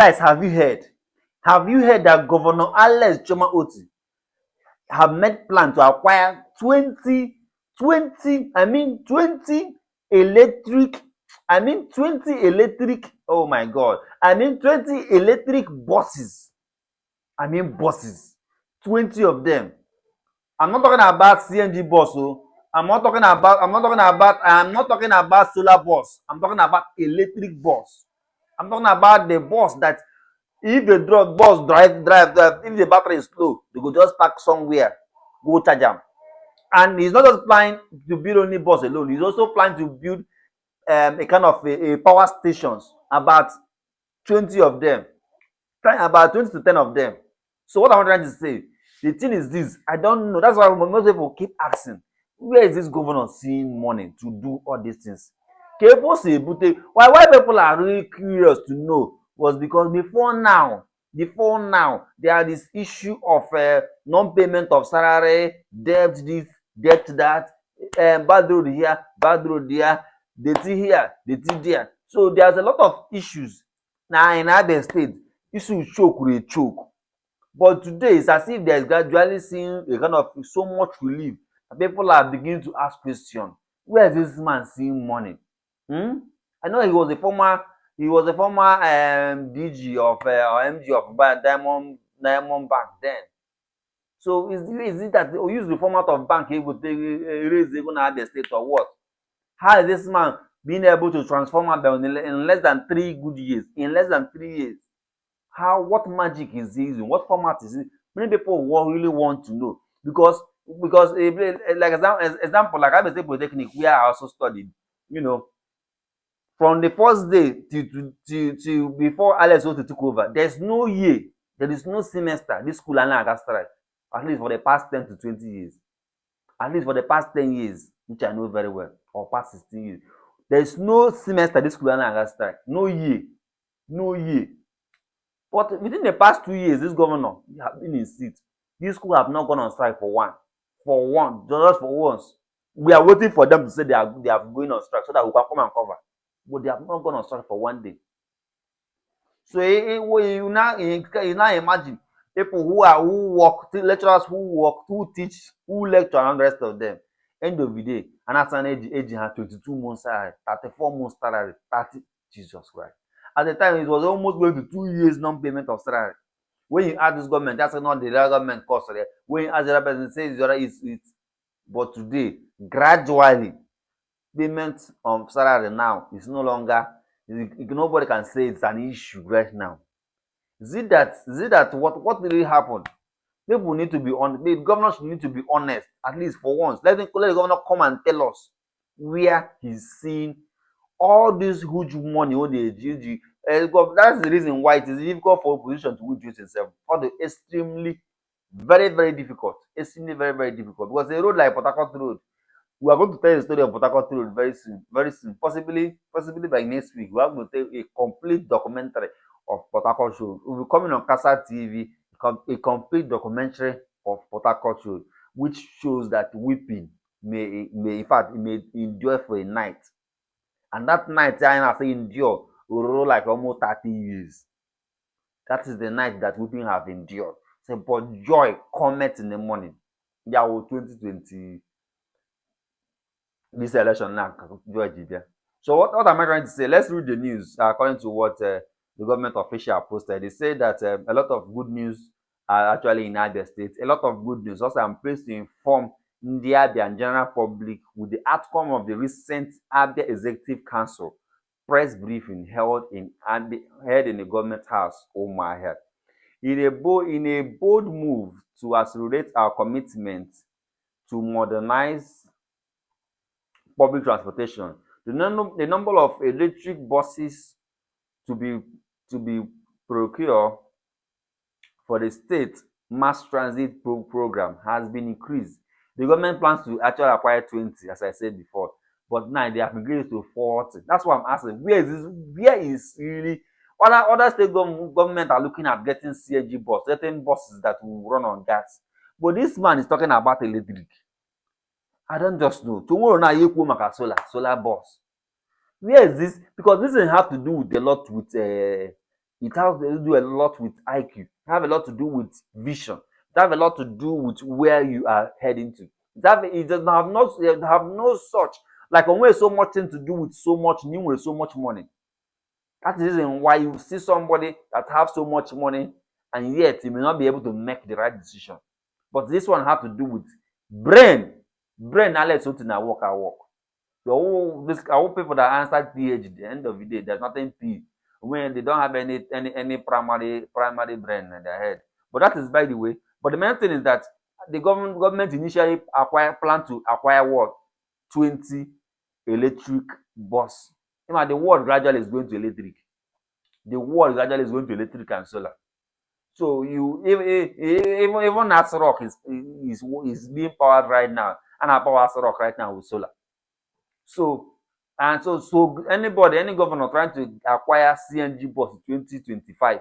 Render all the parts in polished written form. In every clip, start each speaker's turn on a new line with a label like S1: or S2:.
S1: Guys, have you heard? Have you heard that Governor Alex Choma Otti have made plan to acquire 20 electric, 20 electric, oh my God, 20 electric buses. Buses, 20 of them. I'm not talking about CNG bus, oh. I'm not talking about solar bus. I'm talking about electric bus. I'm talking about the bus that if the bus drive, if the battery is low, they go just park somewhere, go charge am. And he's not just planning to build only bus alone, he's also planning to build a kind of a power stations, about 20 of them, about 20 to 10 of them. So what I'm trying to say, the thing is this, I don't know. That's why most people keep asking, where is this governor seeing money to do all these things? Why people are really curious to know was because before now, there is this issue of non-payment of salary, debt this, debt that, bad road here, bad road there, dirty here, dirty there. So there's a lot of issues. Now in Abia State, issue choke will choke. But today it's as if there's gradually seeing a kind of so much relief. And people are beginning to ask questions. Where is this man seeing money? Hmm? I know he was a former DG of or MG of Diamond Bank then. So is it that they use the format of bank he would raise even at the state or what? How is this man being able to transform Abia in less than 3 good years? In less than 3 years. How, what magic is he using? What format is it? Many people really want to know because like example like Abia State Polytechnic where I also studied, you know, from the first day till before Alex Otti took over, there's no year, there is no semester this school and got strike, at least for the past 10 to 20 years, at least for the past 10 years, which I know very well, or past 16 years. There's no semester this school and got strike, no year, no year. But within the past 2 years, this governor has been in seat. This school have not gone on strike for one, just for once. We are waiting for them to say they are going on strike so that we can come and cover. But they have not gone on strike for one day. So you now imagine people who work, lecturers who work, who teach, who lecture, and the rest of them. End of the day, and that's an age had 22 months salary, 34 months salary, 30. Jesus Christ. At the time, it was almost going to 2 years non-payment of salary. When you ask this government, that's not the real government cost. Right? When you ask the other person, say the other is it. But today, gradually, payment of salary now is no longer, nobody can say it's an issue right now. Is it that what really happened? People need to be honest. The governor should need to be honest, at least for once. Let the governor come and tell us where he's seeing all this huge money wey dey huge. That's the reason why it is difficult for opposition to win 2027. For the extremely very very difficult, extremely very very difficult, because a road like Port Harcourt road, we are going to tell the story of Port Harcourt road very soon, possibly by next week. We are going to tell a complete documentary of Port Harcourt road. We will be coming on Kasa TV, a complete documentary of Port Harcourt road, which shows that weeping may in fact may endure for a night. And that night I say endure will roll like almost 30 years. That is the night that weeping have endured. Say, but joy cometh in the morning. Yeah, 2020 this election now, joy Jibia. So what am I trying to say? Let's read the news according to what the government official posted. They say that a lot of good news are actually in Abia State. A lot of good news. Also, I'm pleased to inform the Abia and general public with the outcome of the recent Abia Executive Council press briefing held in the government house. Oh my head! In a bold move to accelerate our commitment to modernize public transportation, the number of electric buses to be procured for the state mass transit program has been increased. The government plans to actually acquire 20, as I said before, but now they have increased to 40. That's why I'm asking, where is really other state government are looking at getting CNG bus, getting buses that will run on gas. But this man is talking about electric. I don't just know. Tomorrow now you go maka solar bus. Where is this? Because this doesn't have to do with a lot with It has to do a lot with IQ. It have a lot to do with vision. It have a lot to do with where you are heading to. It does have no such like when so much thing to do with so much new with so much money. That's the reason why you see somebody that have so much money and yet he may not be able to make the right decision. But this one have to do with brain. Brain now let something that work at work. The whole people that answered PhD at the end of the day, there's nothing P when they don't have any primary brain in their head. But that is by the way. But the main thing is that the government initially plan to acquire what 20 electric bus. You know, the world gradually is going to electric. The world gradually is going to electric and solar. So you even Rock is being powered right now, and our power Rock right now with solar. So so any governor trying to acquire CNG bus in 2025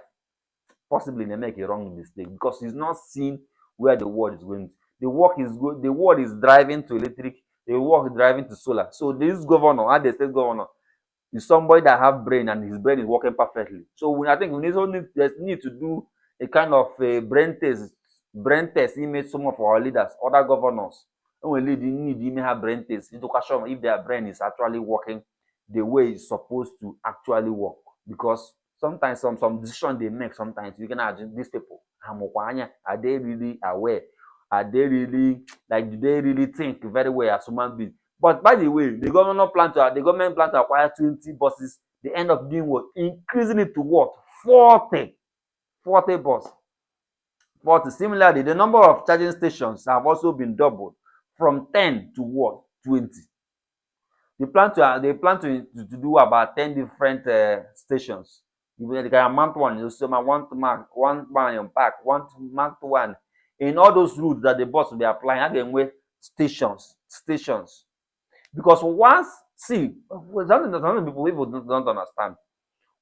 S1: possibly may make a wrong mistake because he's not seeing where the world is going. The world is driving to electric, the world is driving to solar. So this governor, and the state governor, is somebody that have brain and his brain is working perfectly. So I think there's need to do a kind of a brain test image some of our leaders, other governors. When we need even have brain test into question if their brain is actually working the way it's supposed to actually work. Because sometimes some decision they make, sometimes you can imagine these people, are they really aware? Are they really like do they really think very well as human beings? But by the way, the government plan to acquire 20 buses. They end up doing what? Increasing it to what? 40. 40 bus. 40. Similarly, the number of charging stations have also been doubled from 10 to what? 20. They plan to do about 10 different stations. They can mount one, you see, one man in park, one mount one. In all those routes that the bus will be applying, again with stations. Because once, see, something people don't understand.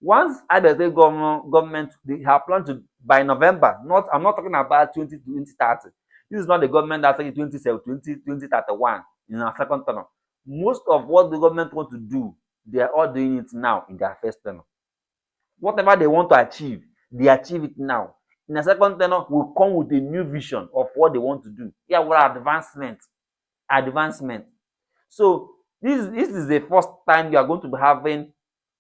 S1: Once either the government they have planned to by November, I'm not talking about 2030. This is not the government that's saying 2031 in our second term. Most of what the government want to do, they are all doing it now in their first term. Whatever they want to achieve, they achieve it now. In the second term, will come with a new vision of what they want to do. Yeah, we're advancement. So this is the first time you are going to be having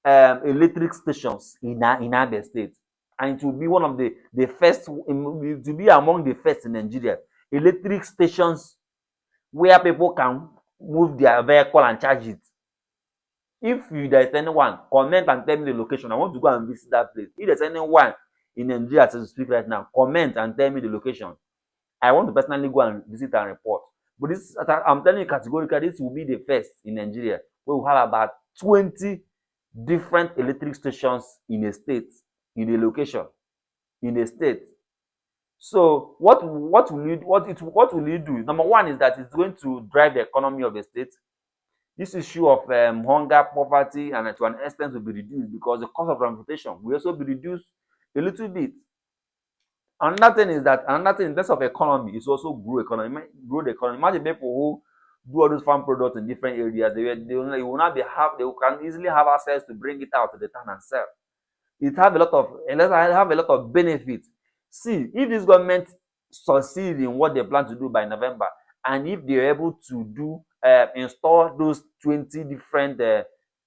S1: electric stations in Abia State, and it will be one of the first to be among the first in Nigeria. Electric stations where people can move their vehicle and charge it. If there is anyone, comment and tell me the location. I want to go and visit that place. If there's anyone in Nigeria as we speak right now, comment and tell me the location. I want to personally go and visit and report. But this, I'm telling you categorically, this will be the first in Nigeria. We will have about 20 different electric stations in a state, in a location, in a state. So what will you do? Number one is that it's going to drive the economy of the state. This issue of hunger, poverty, and to an extent will be reduced because the cost of transportation will also be reduced a little bit. Another thing in terms of economy is also grow the economy. Imagine people who do all those farm products in different areas. They will not they can easily have access to bring it out to the town and sell. It have a lot of benefits. See, if this government succeed in what they plan to do by November, and if they're able to install those 20 different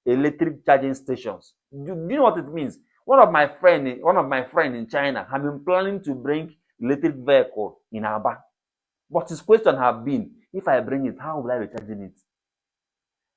S1: electric charging stations, do you know what it means? One of my friend in China have been planning to bring electric vehicle in Aba. But his question have been, if I bring it, how will I be charging it?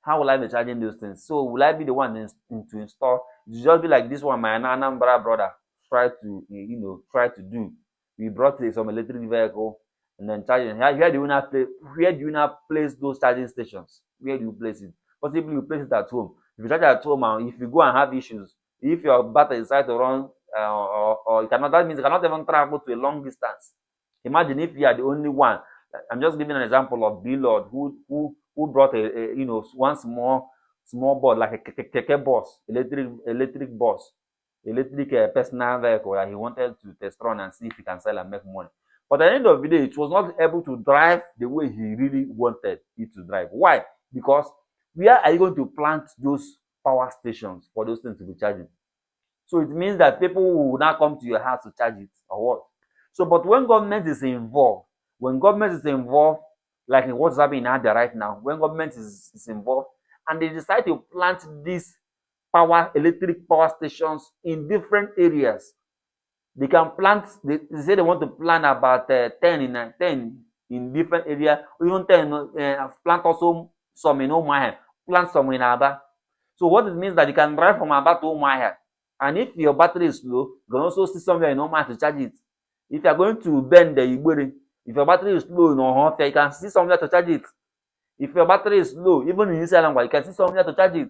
S1: How will I be charging those things? So will I be the one to install? It just be like this one my Anambra brother try to do. We brought some electric vehicle and then charging. Where do you now place those charging stations? Where do you place it? Possibly you place it at home. If you charge at home and if you go and have issues, if your battery decides to run or you cannot, that means you cannot even travel to a long distance. Imagine if you are the only one. I'm just giving an example of Lord who brought one small bus like a keke bus, electric bus, electric personal vehicle that he wanted to test run and see if he can sell and make money. But at the end of the day, it was not able to drive the way he really wanted it to drive. Why? Because where are you going to plant those power stations for those things to be charging? So it means that people will now come to your house to charge it or what? So, but when government is involved, when government is involved, like in what's happening in Abia right now, when government is involved and they decide to plant these electric power stations in different areas, they can plant, they say they want to plant about 10 in different area, even 10, plant also some in Omaha, plant some in Aba. So what it means that you can drive from Aba to Omaha, and if your battery is low, you can also see somewhere in Omaha to charge it. If you are going to bend the Igbere, if your battery is low in Ohofia, you can see somewhere to charge it. If your battery is low, even in Isalangwa, you can see somewhere to charge it.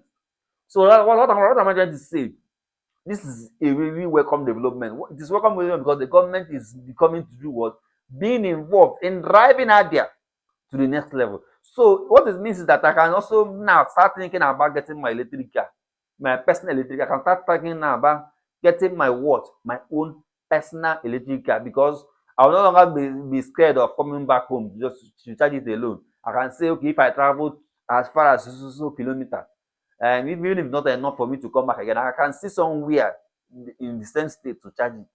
S1: So what am I trying to say? This is a really welcome development. It is welcome development because the government is becoming to do what? Being involved in driving Abia to the next level. So what it means is that I can also now start thinking about getting my electric car, my personal electric car. I can start thinking now about getting my what? My own personal electric car, because I will no longer be scared of coming back home just to charge it alone. I can say, okay, if I travel as far as so kilometers, and even if not enough for me to come back again, I can see somewhere in the same state to charge it.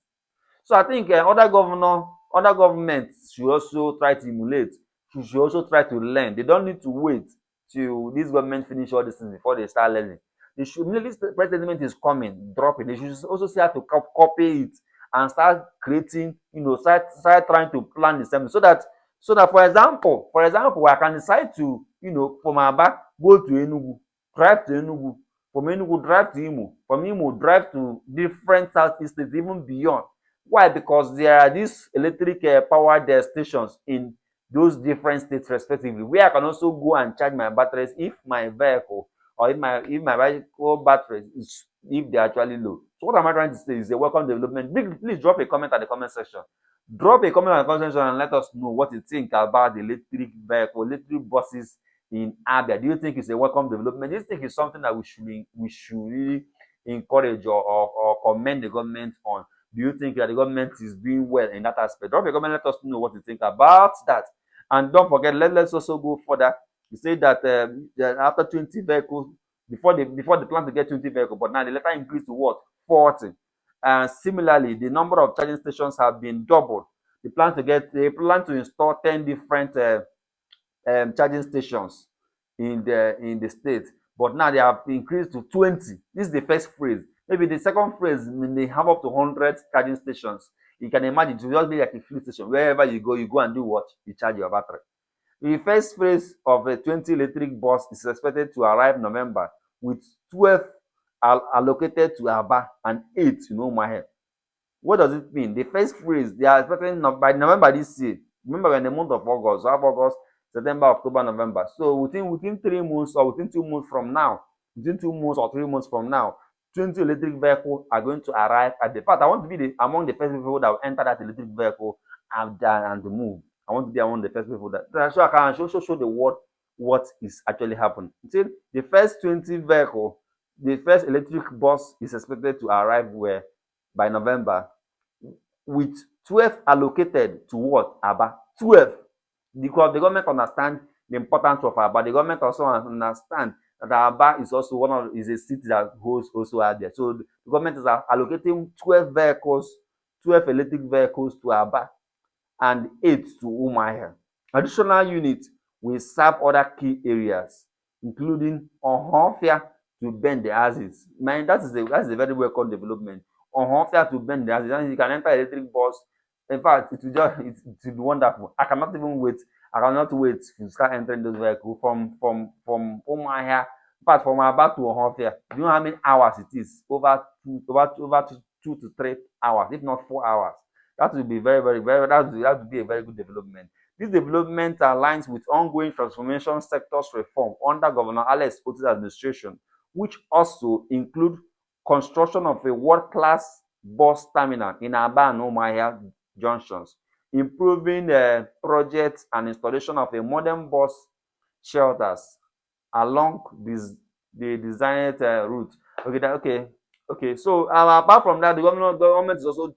S1: So I think other governments should also try to emulate, should also try to learn. They don't need to wait till this government finish all these things before they start learning. They should, immediately the president is coming, drop it. They should also see how to copy it and start creating, start trying to plan the same, so that for example, I can decide to, from Aba go to Enugu, drive to Enugu, from Enugu drive to Imo, from Imo drive to different southeast states, even beyond. Why? Because there are these electric powered stations in those different states respectively, where I can also go and charge my batteries if my vehicle, or if my vehicle batteries is, if they're actually low. So what am I trying to say is a welcome development. Please drop a comment at the comment section. Drop a comment at the comment section and let us know what you think about the electric buses in Abia. Do you think it's a welcome development? Do you think it's something that we should really encourage or commend the government on? Do you think that the government is doing well in that aspect? Drop a comment, let us know what you think about that. And don't forget, let's also go further. You say that after 20 vehicles, before they plan to get 20 vehicles, but now they later increase to what? 40. And similarly, the number of charging stations have been doubled. They plan to install 10 different charging stations in the state, but now they have increased to 20. This is the first phase. Maybe the second phase, they have up to 100 charging stations. You can imagine it will just be like a fuel station. Wherever you go and do what? You charge your battery. The first phase of a 20 electric bus is expected to arrive November, with 12 allocated to Aba and 8 in Omaha. What does it mean? The first phase, they are expecting by November this year. Remember, we're in the month of August. So have August, September, October, November. So within 3 months or within 2 months from now, within 2 months or 3 months from now, 20 electric vehicles are going to arrive at the part. I want to be among the first people that will enter that electric vehicle and move. I want to be among the first people so I can also show the world what is actually happening. See, the first 20 vehicle, the first electric bus is expected to arrive where by November, with 12 allocated to what? Aba. 12. Because the government understand the importance of Aba. The government also understand that Aba is also is a city that hosts also Abia. So the government is allocating 12 vehicles, 12 electric vehicles to Aba and 8 to Umuahia. Additional units will serve other key areas, including Ohofia to bend the axis. Man, that's a very welcome development. Ohofia to bend the axis. And you can enter electric bus. In fact, it will be wonderful. I cannot wait to start entering those vehicles from Umuahia. In fact, from Aba to Ohofia. Do you know how many hours it is? Over 2 to 3 hours, if not 4 hours. That will be that would be a very good development. This development aligns with ongoing transformation sectors reform under Governor Alex Otti's administration, which also include construction of a world-class bus terminal in Aba and Umuahia junctions, improving projects and installation of a modern bus shelters along the designed route. Okay. So apart from that, the government is also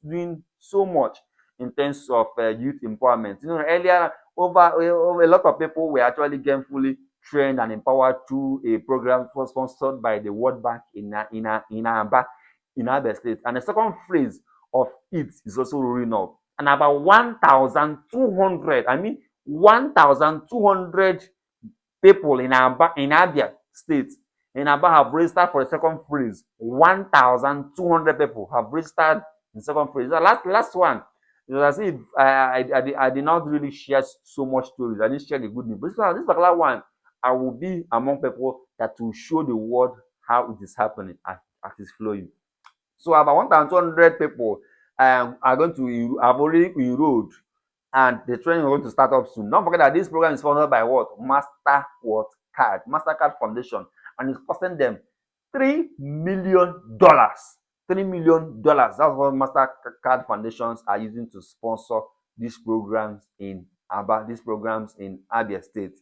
S1: doing so much in terms of youth empowerment. Earlier, over a lot of people were actually gainfully trained and empowered through a program sponsored by the World Bank in Aba. in Abia State, and the second phase of it is also rolling out. And about 1,200, 1,200 people in Abia State, in Aba, have registered for the second phase. 1,200 people have registered in the second phase. The last one, it was as if I did not really share so much stories. I didn't share the good news. But this particular one, I will be among people that will show the world how it is happening as it's flowing. So about 1,200 people are going to have already enrolled, and the training is going to start up soon. Don't forget that this program is sponsored by what? Mastercard Foundation, and it's costing them $3 million. $3 million. That's what Mastercard foundations are using to sponsor these programs in Abia State.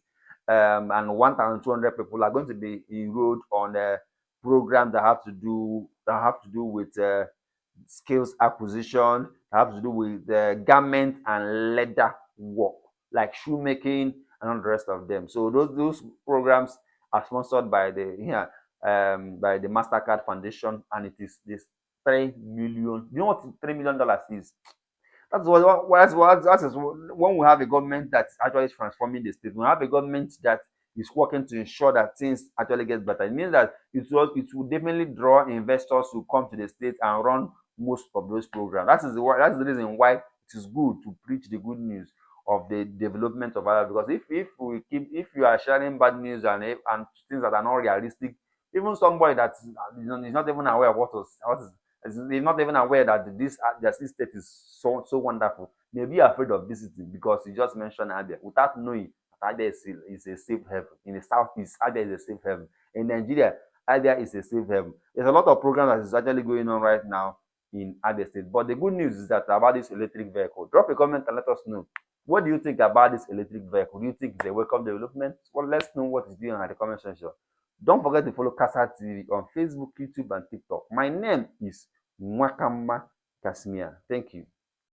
S1: And 1,200 people are going to be enrolled on a program that have to do with skills acquisition, that have to do with garment and leather work, like shoemaking and all the rest of them. So those programs are sponsored by the Mastercard Foundation, and it is this 3 million. You know what $3 million is? That is when we have a government that's actually transforming the state. We have a government that is working to ensure that things actually get better. It means that it will definitely draw investors who come to the state and run most of those programs. That's the reason why it is good to preach the good news of the development of Ireland. Because if you are sharing bad news and things that are not realistic, even somebody that is not even aware of what is not even aware that this state is so wonderful, may be afraid of visiting, because you just mentioned Abia without knowing that Abia is a safe haven. In the southeast, Abia is a safe haven. In Nigeria, Abia is a safe haven. There's a lot of programs that is actually going on right now in Abia State. But the good news is that about this electric vehicle. Drop a comment and let us know. What do you think about this electric vehicle? Do you think it's a welcome development? Well, let's know what is doing in the comment section. Don't forget to follow Kasa TV on Facebook, YouTube, and TikTok. My name is Mwakama Kasmia. Thank you.